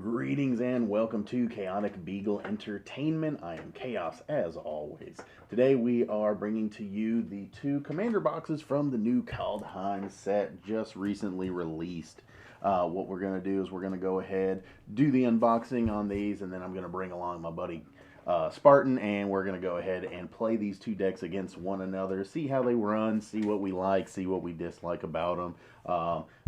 Greetings and welcome to Chaotic Beagle Entertainment. I am Chaos as always. Today we are bringing to you the two commander boxes from the new Kaldheim set just recently released. What we're going to do is we're going to go ahead, do the unboxing on these, and then I'm going to bring along my buddy Spartan, and we're going to go ahead and play these two decks against one another, see how they run, see what we like, see what we dislike about them,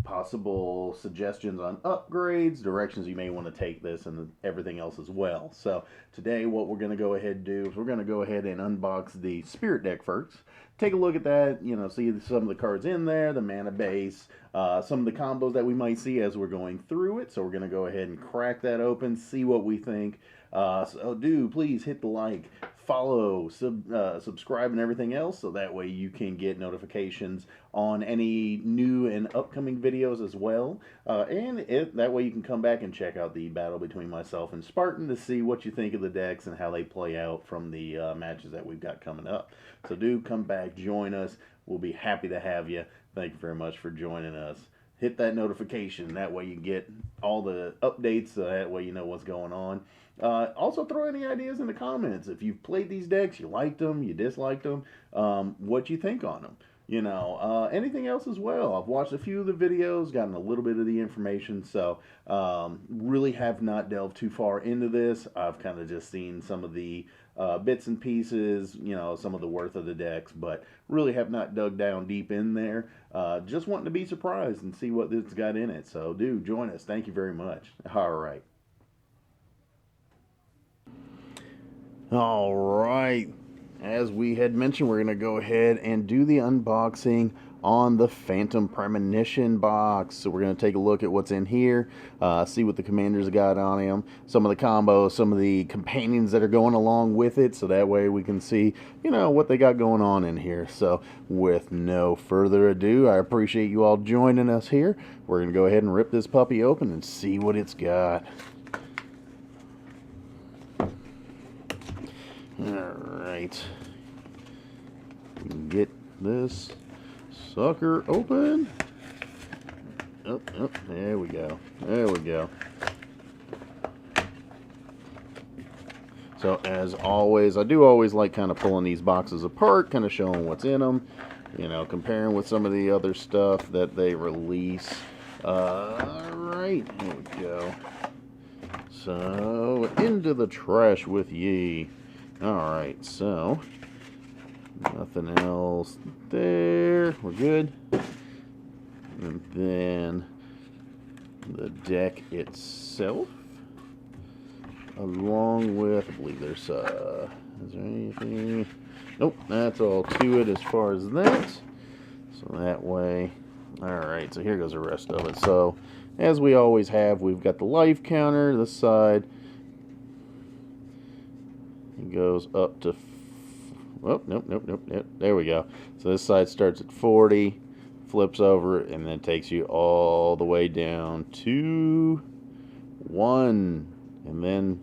possible suggestions on upgrades, directions you may want to take this, and everything else as well. So today what we're going to go ahead and do is we're going to go ahead and unbox the Spirit deck first. Take a look at that, see some of the cards in there, the mana base, some of the combos that we might see as we're going through it. So we're going to go ahead and crack that open, see what we think. So do please hit the like, follow, subscribe, and everything else, so that way you can get notifications on any new and upcoming videos as well. That way you can come back and check out the battle between myself and Spartan to see what you think of the decks and how they play out from the matches that we've got coming up. So do come back, join us. We'll be happy to have you. Thank you very much for joining us. Hit that notification. That way you get all the updates. So that way you know what's going on. Also throw any ideas in the comments. If you've played these decks, you liked them, you disliked them, what you think on them. Anything else as well. I've watched a few of the videos, gotten a little bit of the information, so really have not delved too far into this. I've kind of just seen some of the bits and pieces, some of the worth of the decks, but really have not dug down deep in there. Just wanting to be surprised and see what this got in it. So do join us. Thank you very much. All right. All right. As we had mentioned, we're going to go ahead and do the unboxing on the Phantom Premonition box. So we're going to take a look at what's in here, see what the commanders got on him, some of the combos, some of the companions that are going along with it, so that way we can see, what they got going on in here. So with no further ado, I appreciate you all joining us here. We're going to go ahead and rip this puppy open and see what it's got. Alright, get this sucker open. Oh, there we go. There we go. So as always, I do always like kind of pulling these boxes apart, kind of showing what's in them, comparing with some of the other stuff that they release. Alright, here we go. So, into the trash with ye. Alright, so nothing else there. We're good. And then the deck itself, along with, I believe there's is there anything? Nope, that's all to it as far as that. So that way, alright, so here goes the rest of it. So, as we always have, we've got the life counter, this side. It goes up to, nope. There we go. So this side starts at 40, flips over, and then takes you all the way down to 1. And then,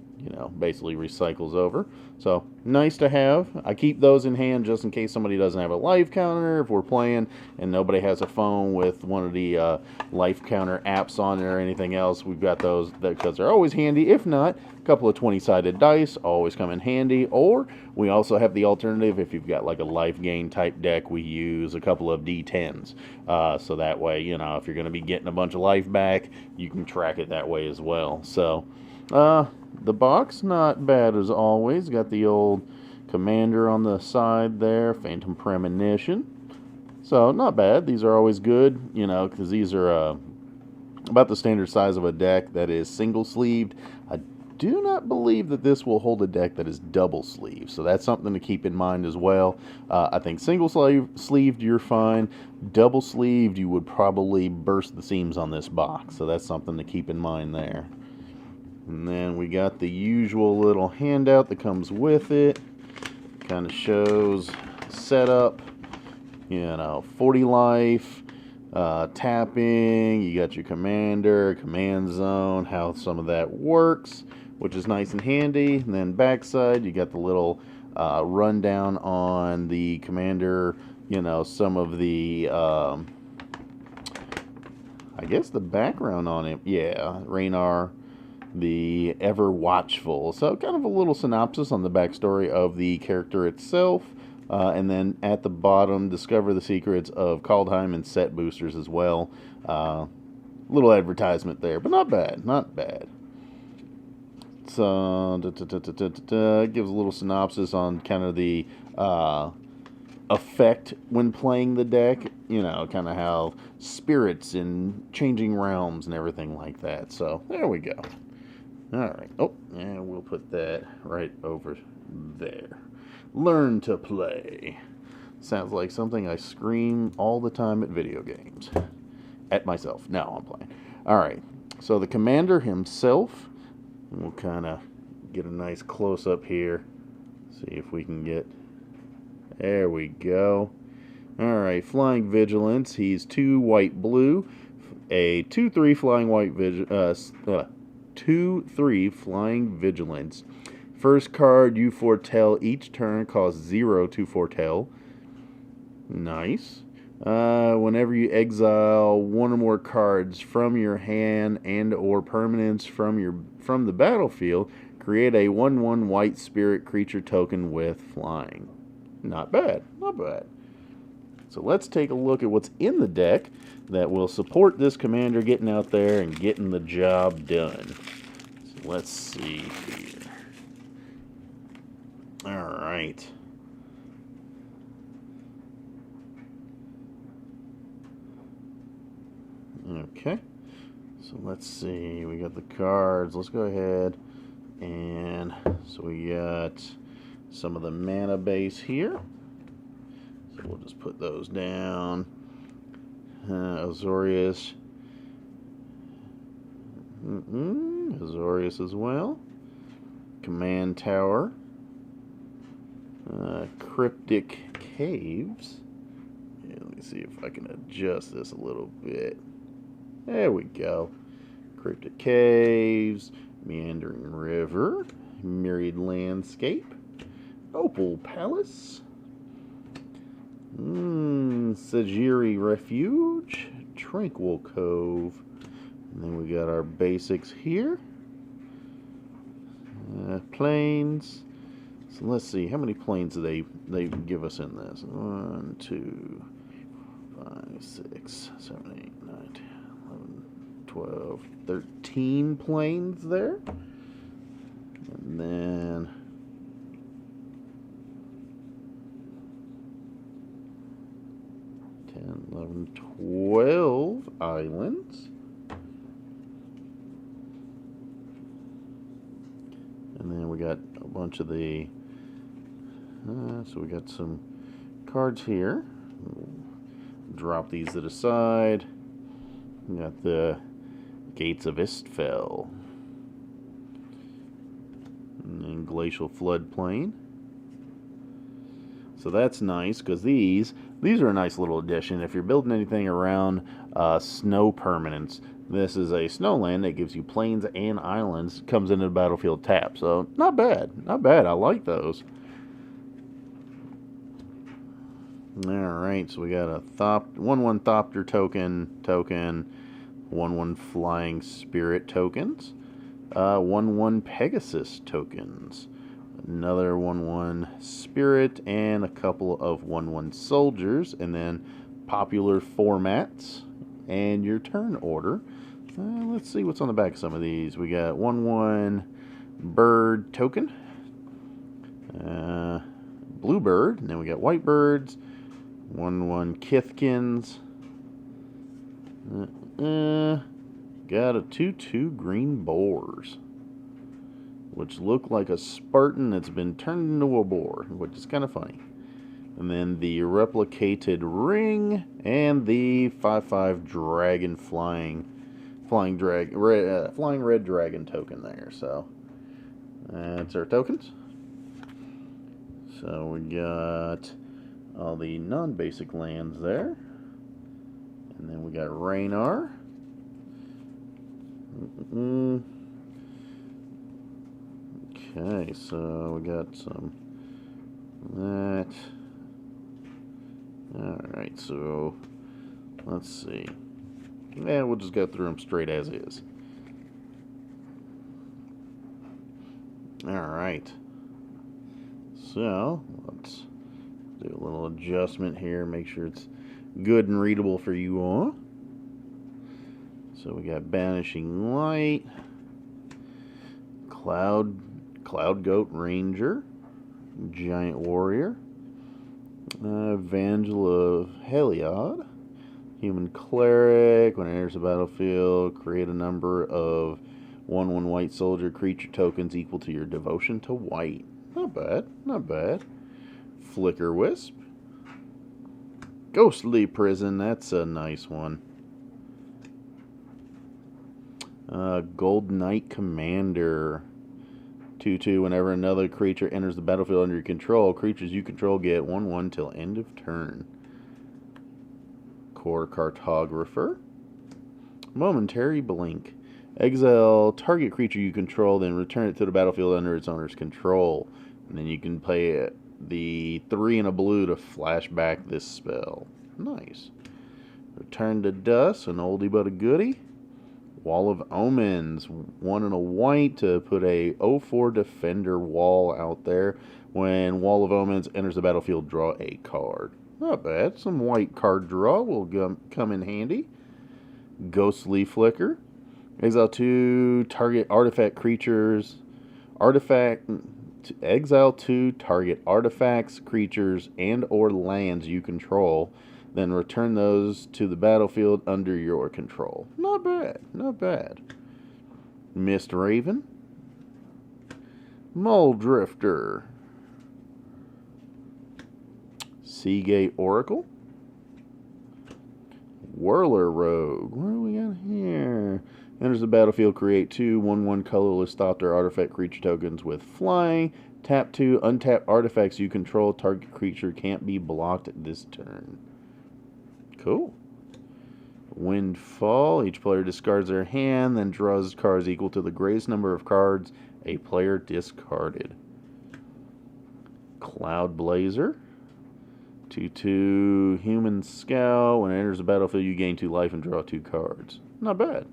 basically recycles over. So, nice to have. I keep those in hand just in case somebody doesn't have a life counter. If we're playing and nobody has a phone with one of the life counter apps on it or anything else, we've got those because they're always handy. If not, a couple of 20-sided dice always come in handy. Or we also have the alternative. If you've got like a life gain type deck, we use a couple of D10s. So that way, if you're going to be getting a bunch of life back, you can track it that way as well. So, the box, not bad as always. Got the old commander on the side there, Phantom Premonition. So, not bad. These are always good, because these are about the standard size of a deck that is single-sleeved. I do not believe that this will hold a deck that is double-sleeved, so that's something to keep in mind as well. I think single-sleeved, you're fine. Double-sleeved, you would probably burst the seams on this box, so that's something to keep in mind there. And then we got the usual little handout that comes with it. Kind of shows setup, 40 life, tapping, you got your commander, command zone, how some of that works, which is nice and handy. And then backside, you got the little rundown on the commander, some of the, I guess the background on it. Yeah, Raynar the ever watchful. So kind of a little synopsis on the backstory of the character itself. And then at the bottom, discover the secrets of Kaldheim and set boosters as well. Little advertisement there, but not bad, not bad. So, gives a little synopsis on kind of the effect when playing the deck. You know, kind of how spirits and changing realms and everything like that. So, there we go. Alright. Oh, and we'll put that right over there. Learn to play. Sounds like something I scream all the time at video games. At myself. No, I'm playing. Alright. So the commander himself, we'll kind of get a nice close-up here. See if we can get... There we go. Alright, Flying Vigilance. He's 2 white-blue. A 2/3 Flying White 2/3 Flying Vigilance. First card you foretell each turn costs 0 to foretell. Nice. Whenever you exile one or more cards from your hand and or permanents from the battlefield, create a 1/1 white spirit creature token with flying. Not bad, not bad. So let's take a look at what's in the deck that will support this commander getting out there and getting the job done. So let's see here. Alright. Okay. So let's see. We got the cards. Let's go ahead and so we got some of the mana base here. So we'll just put those down. Azorius. Azorius as well. Command Tower. Cryptic Caves. Yeah, let me see if I can adjust this a little bit. There we go. Cryptic Caves. Meandering River. Myriad Landscape. Opal Palace. Sajiri Refuge. Tranquil Cove. And then we got our basics here. Plains. So let's see, how many planes do they give us in this? 1, 2, 5, 6, 7, 8, 9, 10, 11, 12, 13 planes there. And then 10, 11, 12 islands. And then we got a bunch of the... so we got some cards here. We'll drop these to the side. We got the Gates of Istfell. And then Glacial Floodplain. So that's nice, because these are a nice little addition. If you're building anything around snow permanents, this is a snowland that gives you plains and islands. Comes into the battlefield tap. So not bad. Not bad. I like those. Alright, so we got a 1/1 Thopter token, 1/1 Flying Spirit tokens, 1/1 Pegasus tokens, another 1/1 Spirit, and a couple of 1/1 Soldiers, and then popular formats, and your turn order. Let's see what's on the back of some of these. We got 1/1 Bird token, Blue Bird, and then we got White Birds, 1/1 Kithkins. Got a 2/2 Green Boars, which look like a Spartan that's been turned into a boar, which is kind of funny. And then the Replicated Ring and the 5/5 Dragon Flying Red Dragon token there. So that's our tokens. So we got all the non-basic lands there. And then we got Raynar. Okay, so we got some that. Alright, so let's see. Yeah, we'll just go through them straight as is. Alright. So, let's do a little adjustment here. Make sure it's good and readable for you all. So we got Banishing Light, Cloud Goat Ranger, Giant Warrior, Evangel of Heliod, Human Cleric. When it enters the battlefield, create a number of 1/1 white soldier creature tokens equal to your devotion to white. Not bad, not bad. Flicker Wisp, Ghostly Prison, that's a nice one. Gold Knight Commander, 2/2. Whenever another creature enters the battlefield under your control, creatures you control get 1/1 till end of turn. Core Cartographer, Momentary Blink. Exile target creature you control, then return it to the battlefield under its owner's control. And then you can play the 3 and a blue to flash back this spell. Nice. Return to Dust, an oldie but a goodie. Wall of Omens, 1 and a white to put a 0/4 Defender wall out there. When Wall of Omens enters the battlefield, draw a card. Not bad. Some white card draw will come in handy. Ghostly Flicker. Exile 2 target artifact creatures. Exile 2 target artifacts, creatures, and or lands you control. Then return those to the battlefield under your control. Not bad, not bad. Mist Raven, Mole Drifter, Seagate Oracle, Whirler Rogue. What do we got here? Enters the battlefield, create 2 1/1 colorless Thopter artifact creature tokens with flying. Tap 2, untap artifacts you control. Target creature can't be blocked this turn. Cool. Windfall. Each player discards their hand, then draws cards equal to the greatest number of cards a player discarded. Cloud Blazer. 2/2 Human Scout. When it enters the battlefield, you gain 2 life and draw 2 cards. Not bad.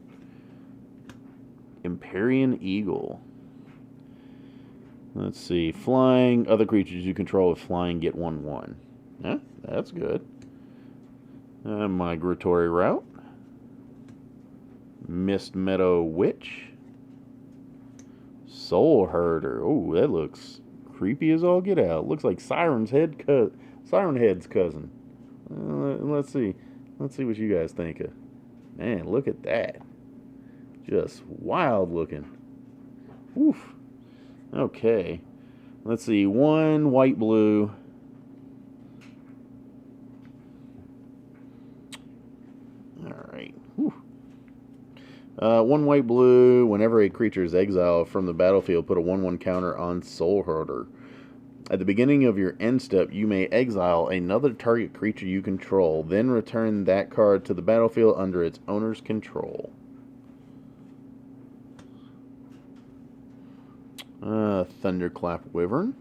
Empyrean Eagle. Let's see. Flying. Other creatures you control with flying get 1/1. Yeah, that's good. Migratory Route. Mist Meadow Witch. Soul Herder. Oh, that looks creepy as all get out. Looks like Siren Head's cousin. Let's see. Let's see what you guys think of. Man, look at that. Just wild looking. Oof. Okay. Let's see. 1 white blue. Alright. 1 white blue. Whenever a creature is exiled from the battlefield, put a 1/1 counter on Soul Herder. At the beginning of your end step, you may exile another target creature you control, then return that card to the battlefield under its owner's control. Thunderclap Wyvern.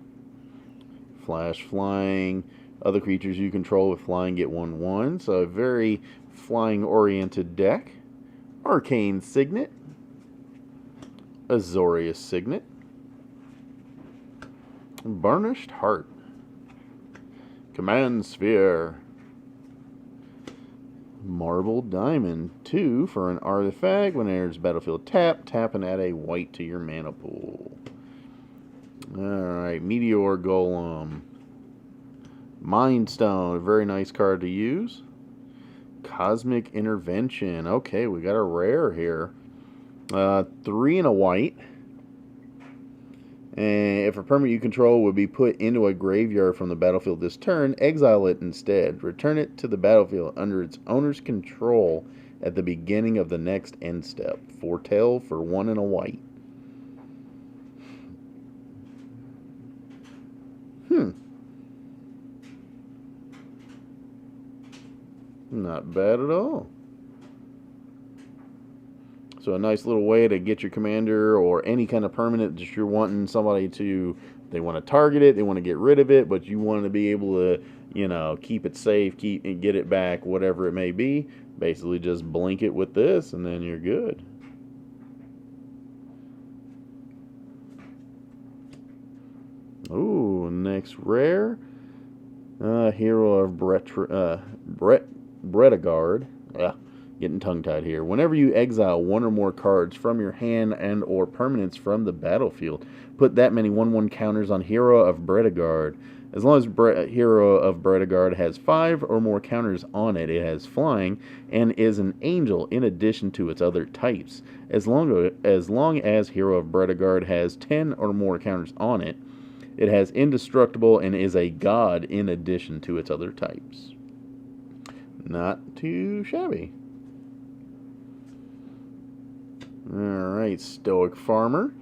Flash Flying. Other creatures you control with flying get 1/1. So a very flying-oriented deck. Arcane Signet. Azorius Signet. Burnished Heart. Command Sphere. Marble Diamond. 2 for an artifact. When it enters battlefield, tap and add a white to your mana pool. Alright, Meteor Golem. Mind Stone, a very nice card to use. Cosmic Intervention. Okay, we got a rare here. 3 and a white. And if a permanent you control would be put into a graveyard from the battlefield this turn, exile it instead. Return it to the battlefield under its owner's control at the beginning of the next end step. Foretell for 1 and a white. Not bad at all. So a nice little way to get your commander or any kind of permanent that you're wanting somebody to, they want to target it, they want to get rid of it, but you want to be able to, you know, keep it safe, and get it back, whatever it may be. Basically just blink it with this and then you're good. Ooh, next rare. Hero of Bretagard. Getting tongue-tied here. Whenever you exile one or more cards from your hand and or permanents from the battlefield, put that many 1/1 counters on Hero of Bretagard. As long as Hero of Bretagard has 5 or more counters on it, it has flying and is an angel in addition to its other types. As long as Hero of Bretagard has 10 or more counters on it, it has indestructible and is a god in addition to its other types. Not too shabby. Alright, Stoic Farmer.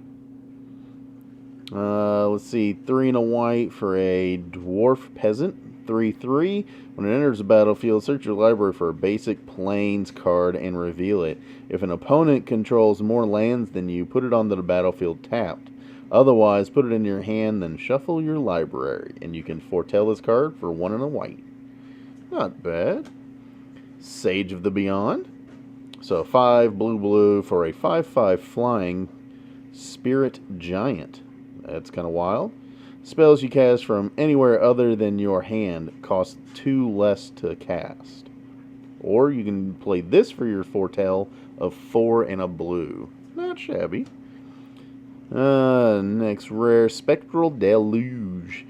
Let's see, 3 and a white for a Dwarf Peasant. 3/3. When it enters the battlefield, search your library for a basic Plains card and reveal it. If an opponent controls more lands than you, put it onto the battlefield tapped. Otherwise, put it in your hand, then shuffle your library, and you can foretell this card for 1 and a white. Not bad. Sage of the Beyond. So 5 blue for a 5/5 flying Spirit Giant. That's kind of wild. Spells you cast from anywhere other than your hand cost 2 less to cast. Or you can play this for your foretell of 4 and a blue. Not shabby. Next rare, Spectral Deluge.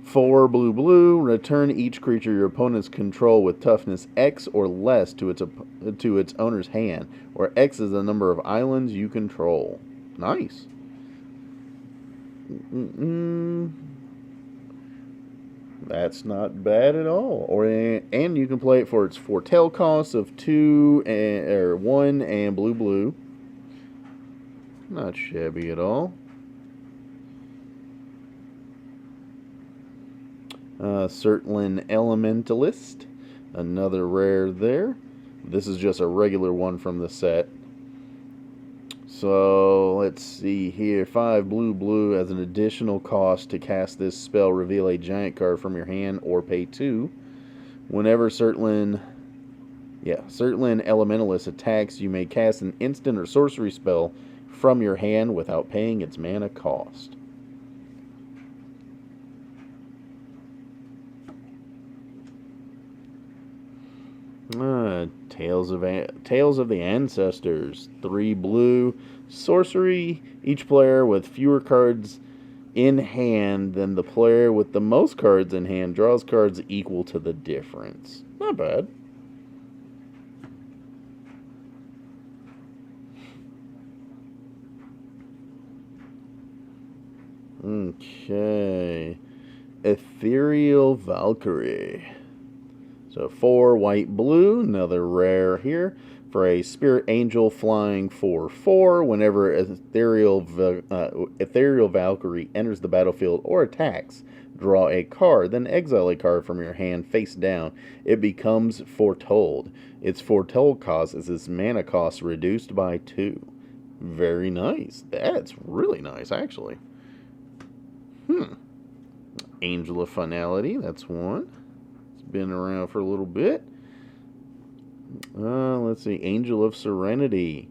4 blue. Return each creature your opponents control with toughness X or less to its owner's hand, where X is the number of islands you control. Nice. That's not bad at all. And you can play it for its foretell cost of 2 or 1 and blue. Not shabby at all. Cirtlin Elementalist. Another rare there. This is just a regular one from the set. So, let's see here. 5 blue as an additional cost to cast this spell. Reveal a giant card from your hand or pay 2. Whenever Cirtlin Elementalist attacks, you may cast an instant or sorcery spell from your hand without paying its mana cost. Tales of the Ancestors. 3 blue. Sorcery. Each player with fewer cards in hand than the player with the most cards in hand draws cards equal to the difference. Not bad. Okay. Ethereal Valkyrie. So 4 white-blue, another rare here, for a Spirit Angel flying 4/4. Whenever Ethereal Valkyrie enters the battlefield or attacks, draw a card, then exile a card from your hand face down. It becomes foretold. Its foretold cost is its mana cost reduced by 2. Very nice. That's really nice, actually. Angel of Finality, that's one. Been around for a little bit. Let's see. Angel of Serenity.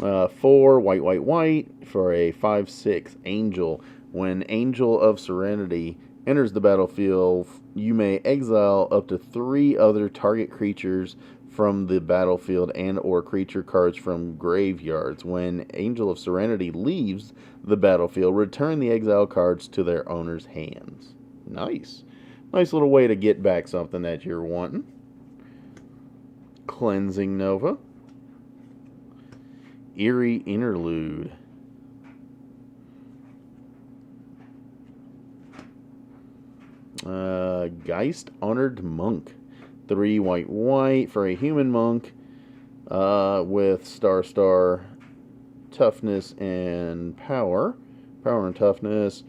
4 white for a 5/6 angel. When Angel of Serenity enters the battlefield, you may exile up to 3 other target creatures from the battlefield and or creature cards from graveyards. When Angel of Serenity leaves the battlefield, return the exile cards to their owner's hands. Nice. Nice little way to get back something that you're wanting. Cleansing Nova. Eerie Interlude. Geist Honored Monk. 3 white for a human monk with star, toughness, and power. Power and toughness.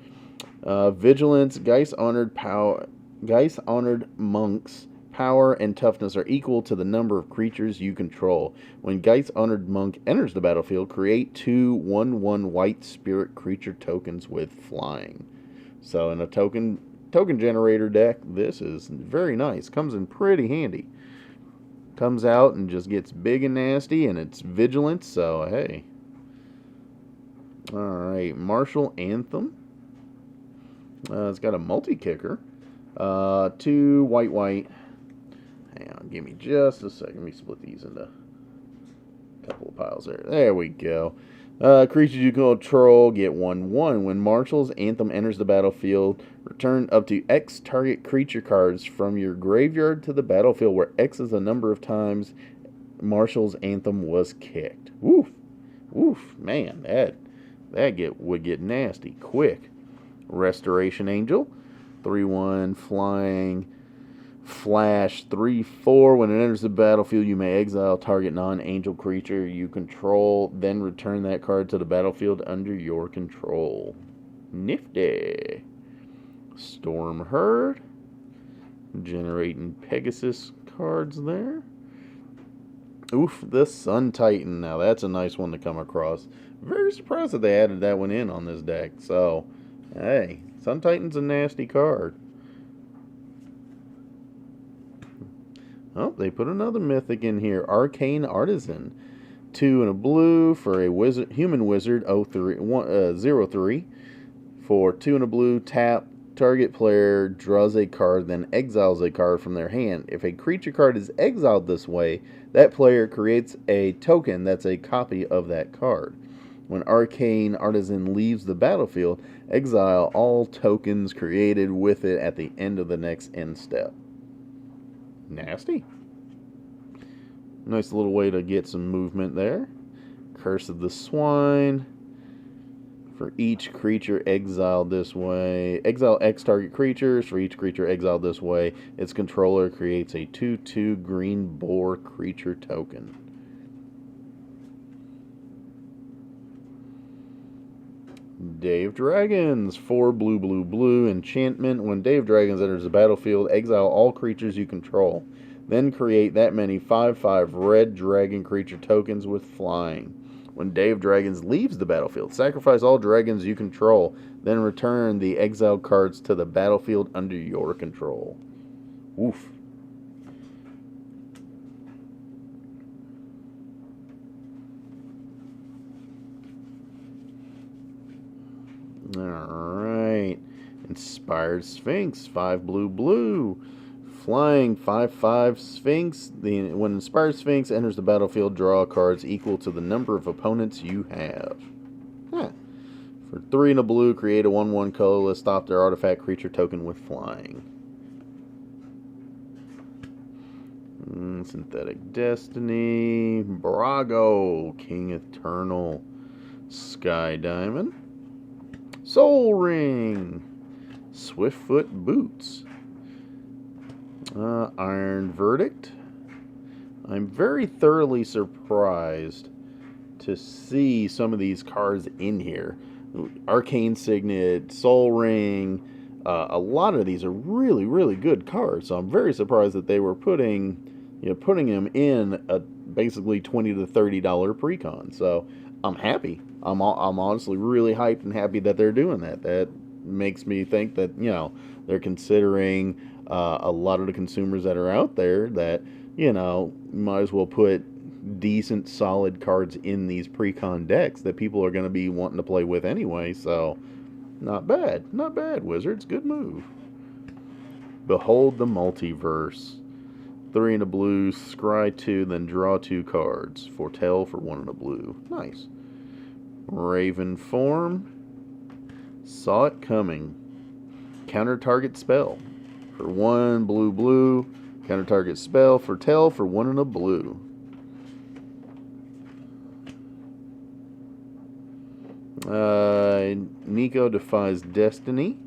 Vigilance, Geist Honored monks, power and toughness are equal to the number of creatures you control. When Geist Honored monk enters the battlefield, create 2 1/1 white spirit creature tokens with flying. So in a token generator deck, this is very nice. Comes in pretty handy. Comes out and just gets big and nasty, and it's vigilance, so hey. Alright, Martial Anthem. It's got a multi-kicker. 2 white. Hang on, give me just a second. Let me split these into a couple of piles there. There we go. Creatures you control get 1/1. When Marshall's Anthem enters the battlefield, return up to X target creature cards from your graveyard to the battlefield, where X is the number of times Marshall's Anthem was kicked. Woof. Woof. Man, that would get nasty quick. Restoration Angel. 3/1 flying. Flash 3/4. When it enters the battlefield, you may exile target non-angel creature you control, then return that card to the battlefield under your control. Nifty. Storm Herd. Generating Pegasus cards there. Oof, the Sun Titan. Now that's a nice one to come across. Very surprised that they added that one in on this deck. So, hey, Sun Titan's a nasty card. Oh, they put another mythic in here. Arcane Artisan. 2 and a blue for a human wizard 0/3. For 2 and a blue, tap. Target player draws a card, then exiles a card from their hand. If a creature card is exiled this way, that player creates a token that's a copy of that card. When Arcane Artisan leaves the battlefield, exile all tokens created with it at the end of the next end step. Nasty. Nice little way to get some movement there. Curse of the Swine. For each creature exiled this way, exile X target creatures. For each creature exiled this way, its controller creates a 2/2 green boar creature token. Day of Dragons. 4 blue enchantment. When Day of Dragons enters the battlefield, exile all creatures you control. Then create that many 5/5 red dragon creature tokens with flying. When Day of Dragons leaves the battlefield, sacrifice all dragons you control. Then return the exiled cards to the battlefield under your control. Oof. Alright. Inspired Sphinx. 5 blue. Flying 5/5 Sphinx. When Inspired Sphinx enters the battlefield, draw cards equal to the number of opponents you have. Huh. For 3 and a blue, create a 1/1 colorless stop their artifact creature token with flying. Synthetic Destiny. Brago. King Eternal. Sky Diamond. Soul Ring. Swiftfoot Boots. Iron Verdict. I'm very thoroughly surprised to see some of these cards in here. Arcane Signet, Soul Ring. A lot of these are really, really good cards. So I'm very surprised that they were putting them in a basically $20 to $30 Precon. So I'm happy. I'm honestly really hyped and happy that they're doing that. That makes me think that they're considering a lot of the consumers that are out there that might as well put decent solid cards in these Precon decks that people are going to be wanting to play with anyway. So not bad, Wizards. Good move. Behold the Multiverse. 3 and a blue, scry 2, then draw 2 cards. Foretell for 1 and a blue. Nice. Raven Form. Saw it coming. Counter target spell. For 1 blue. Counter target spell. Foretell for 1 and a blue. Nico Defies Destiny.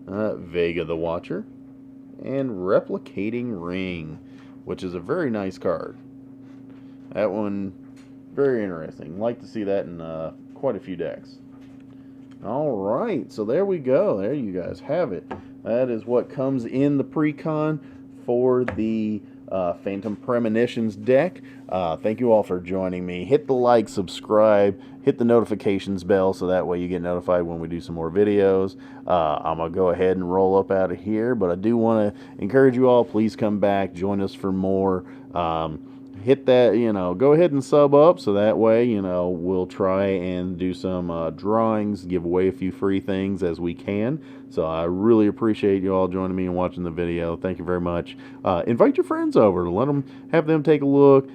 Vega the Watcher. And Replicating Ring, which is a very nice card. That one, very interesting. Like to see that in quite a few decks. Alright, so there we go. There you guys have it. That is what comes in the Precon for the Phantom Premonitions deck. Thank you all for joining me. Hit the like, subscribe, hit the notifications bell so that way you get notified when we do some more videos. I'm going to go ahead and roll up out of here, but I do want to encourage you all, please come back, join us for more. hit that, go ahead and sub up, so that way, we'll try and do some drawings, give away a few free things as we can. So I really appreciate you all joining me and watching the video. Thank you very much. Invite your friends over, have them take a look.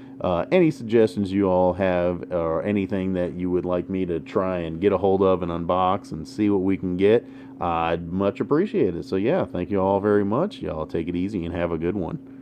Any suggestions you all have, or anything that you would like me to try and get a hold of and unbox and see what we can get, I'd much appreciate it. So yeah, thank you all very much. Y'all take it easy and have a good one.